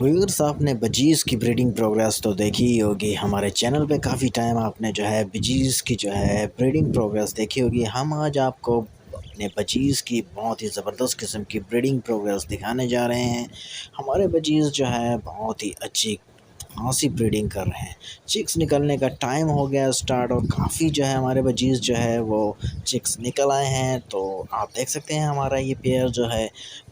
Viewers, आपने budgies की breeding progress तो देखी ही होगी। हमारे चैनल पे काफ़ी टाइम आपने जो है बजीज़ की जो है ब्रीडिंग प्रोग्रेस देखी होगी। हम आज आपको अपने बजीज़ की बहुत ही ज़बरदस्त किस्म की ब्रीडिंग प्रोग्रेस दिखाने जा रहे हैं। हमारे बजीज़ जो है बहुत ही अच्छी खासी ब्रीडिंग कर रहे हैं। चिक्स निकलने का टाइम हो गया स्टार्ट, और काफ़ी जो है हमारे बजीज़ जो है वो चिक्स निकल आए हैं। तो आप देख सकते हैं हमारा ये पेयर जो है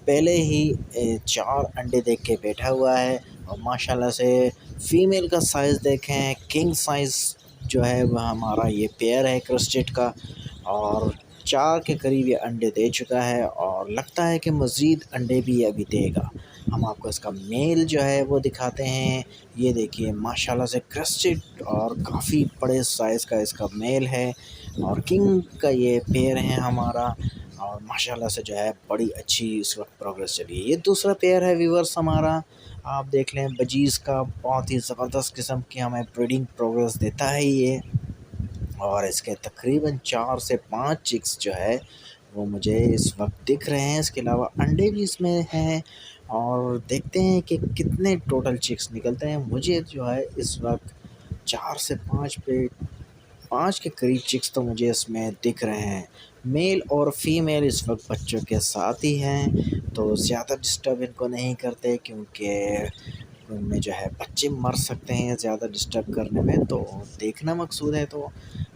पहले ही 4 अंडे देख के बैठा हुआ है। और माशाल्लाह से फ़ीमेल का साइज़ देखें, किंग साइज़ जो है वह हमारा ये पेयर है क्रेस्टेड का। और 4 के करीब ये अंडे दे चुका है और लगता है कि मज़ीद अंडे भी अभी देगा। हम आपको इसका मेल जो है वो दिखाते हैं। ये देखिए माशाल्लाह से क्रेस्टेड और काफ़ी बड़े साइज़ का इसका मेल है, और किंग का ये पेयर है हमारा। और माशाल्लाह से जो है बड़ी अच्छी इस वक्त प्रोग्रेस चली है। ये दूसरा पेयर है व्यूअर्स हमारा। आप देख लें बजीज़ का बहुत ही ज़बरदस्त किस्म की हमें ब्रीडिंग प्रोग्रेस देता है ये। और इसके तकरीबन 4 से 5 चिक्स जो है वो मुझे इस वक्त दिख रहे हैं। इसके अलावा अंडे भी इसमें हैं, और देखते हैं कि कितने टोटल चिक्स निकलते हैं। मुझे जो है इस वक्त 4 से 5 के करीब चिक्स तो मुझे इसमें दिख रहे हैं। मेल और फीमेल इस वक्त बच्चों के साथ ही हैं, तो ज़्यादा डिस्टर्ब इनको नहीं करते, क्योंकि उनमें जो है बच्चे मर सकते हैं ज़्यादा डिस्टर्ब करने में। तो देखना मकसूद है। तो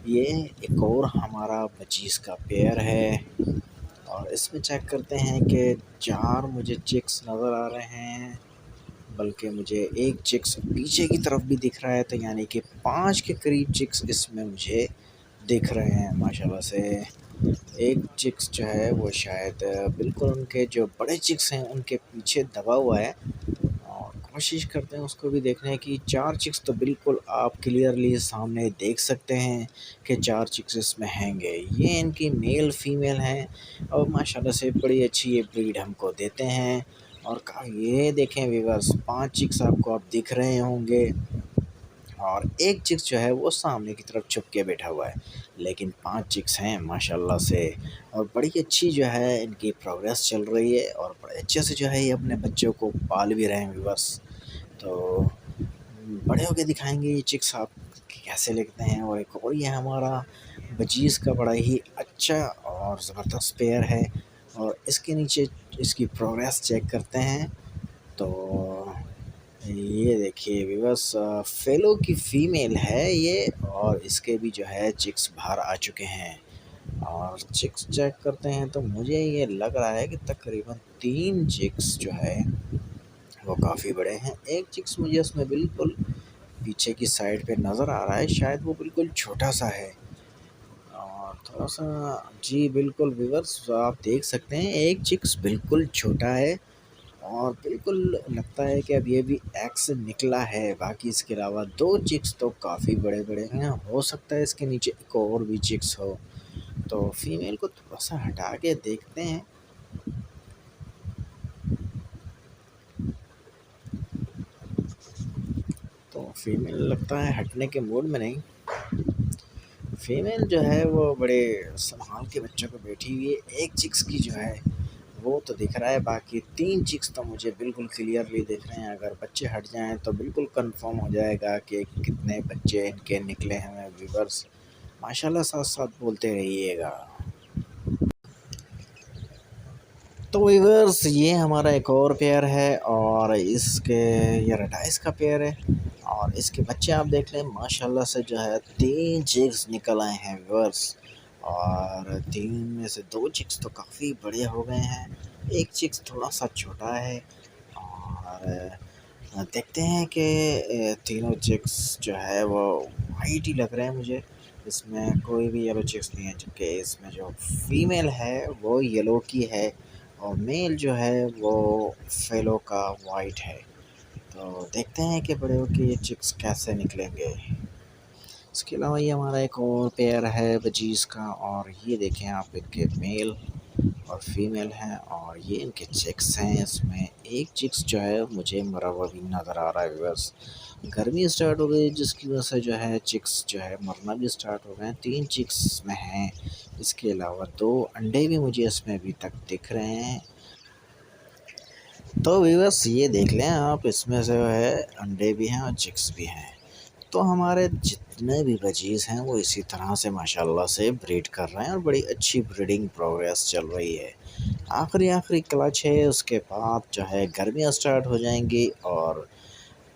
ये एक और हमारा बचीज़ का पेयर है, और इसमें चेक करते हैं कि 4 मुझे चिक्स नज़र आ रहे हैं, बल्कि मुझे एक चिक्स पीछे की तरफ भी दिख रहा है। तो यानी कि 5 के करीब चिक्स इसमें मुझे दिख रहे हैं माशाल्लाह से। एक चिक्स जो है वो शायद बिल्कुल उनके जो बड़े चिक्स हैं उनके पीछे दबा हुआ है, और कोशिश करते हैं उसको भी देखने की। 4 चिक्स तो बिल्कुल आप क्लियरली सामने देख सकते हैं कि 4 चिक्स इसमें हैंगे। ये इनकी मेल फीमेल हैं, और माशाल्लाह से बड़ी अच्छी ये ब्रीड हमको देते हैं। और ये देखें व्यूअर्स, 5 चिक्स आपको अब दिख रहे होंगे, और एक चिक्स जो है वो सामने की तरफ छुप के बैठा हुआ है। लेकिन 5 चिक्स हैं माशाल्लाह से, और बड़ी अच्छी जो है इनकी प्रोग्रेस चल रही है, और बड़े अच्छे से जो है ये अपने बच्चों को पाल भी रहे हैं व्यूअर्स। तो बड़े होके दिखाएंगे ये चिक्स आप कि कैसे लगते हैं। और एक और ये हमारा बजीज़ का बड़ा ही अच्छा और ज़बरदस्त पेयर है, और इसके नीचे इसकी प्रोग्रेस चेक करते हैं। तो ये देखिए व्यूअर्स, फेलो की फ़ीमेल है ये, और इसके भी जो है चिक्स बाहर आ चुके हैं। और चिक्स चेक करते हैं तो मुझे ये लग रहा है कि तकरीबन 3 चिक्स जो है वो काफ़ी बड़े हैं। एक चिक्स मुझे उसमें बिल्कुल पीछे की साइड पे नज़र आ रहा है, शायद वो बिल्कुल छोटा-सा है। और थोड़ा-सा, जी बिल्कुल व्यूअर्स, आप देख सकते हैं एक चिक्स बिल्कुल छोटा है, और बिल्कुल लगता है कि अब ये भी एग से निकला है। बाकी इसके अलावा 2 चिक्स तो काफ़ी बड़े-बड़े हैं, हो सकता है इसके नीचे एक और भी चिक्स हो। तो फीमेल को थोड़ा-सा हटा के देखते हैं। तो फीमेल लगता है हटने के मूड में नहीं। फीमेल जो है वो बड़े संभाल के बच्चों को बैठी हुई है। एक चिक्स की जो है वो तो दिख रहा है, बाकी 3 चिक्स तो मुझे बिल्कुल क्लियरली दिख रहे हैं। अगर बच्चे हट जाएँ तो बिल्कुल कंफर्म हो जाएगा कि कितने बच्चे इनके निकले हैं व्यूअर्स। माशाल्लाह साथ-साथ बोलते रहिएगा। तो व्यूअर्स, ये हमारा एक और पेयर है, और इसके ये रेडाइस का पेयर है, और इसके बच्चे आप देख लें माशाल्लाह से जो है 3 चिक्स निकल आए हैं व्यूअर्स। और 3 में से 2 चिक्स तो काफ़ी बड़े हो गए हैं, एक चिक्स थोड़ा-सा छोटा है। और देखते हैं कि तीनों चिक्स जो है वो वाइट ही लग रहे हैं मुझे। इसमें कोई भी येलो चिक्स नहीं है, जबकि इसमें जो फीमेल है वो येलो की है, और मेल जो है वो फेलो का वाइट है। तो देखते हैं कि बड़े होके ये चिक्स कैसे निकलेंगे। इसके अलावा ये हमारा एक और पेयर है बजीज़ का, और ये देखें आप इनके मेल और फीमेल हैं, और ये इनके चिक्स हैं। इसमें एक चिक्स जो है मुझे मरा हुआ भी नज़र आ रहा है व्यूअर्स। गर्मी स्टार्ट हो गई जिसकी वजह से जो है चिक्स जो है मरना भी स्टार्ट हो गए हैं। 3 चिक्स इसमें हैं, इसके अलावा 2 अंडे भी मुझे इसमें अभी तक दिख रहे हैं। तो व्यूअर्स ये देख लें आप, इसमें जो है अंडे भी हैं और चिक्स भी हैं। तो हमारे जितने भी बजीज़ हैं वो इसी तरह से माशाल्लाह से ब्रीड कर रहे हैं और बड़ी अच्छी ब्रीडिंग प्रोग्रेस चल रही है। आखिरी आखिरी क्लच है, उसके बाद जो है गर्मियाँ स्टार्ट हो जाएंगी और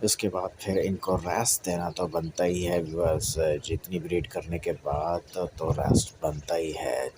उसके बाद फिर इनको रेस्ट देना तो बनता ही है व्यूअर्स। जितनी ब्रीड करने के बाद तो रेस्ट बनता ही है।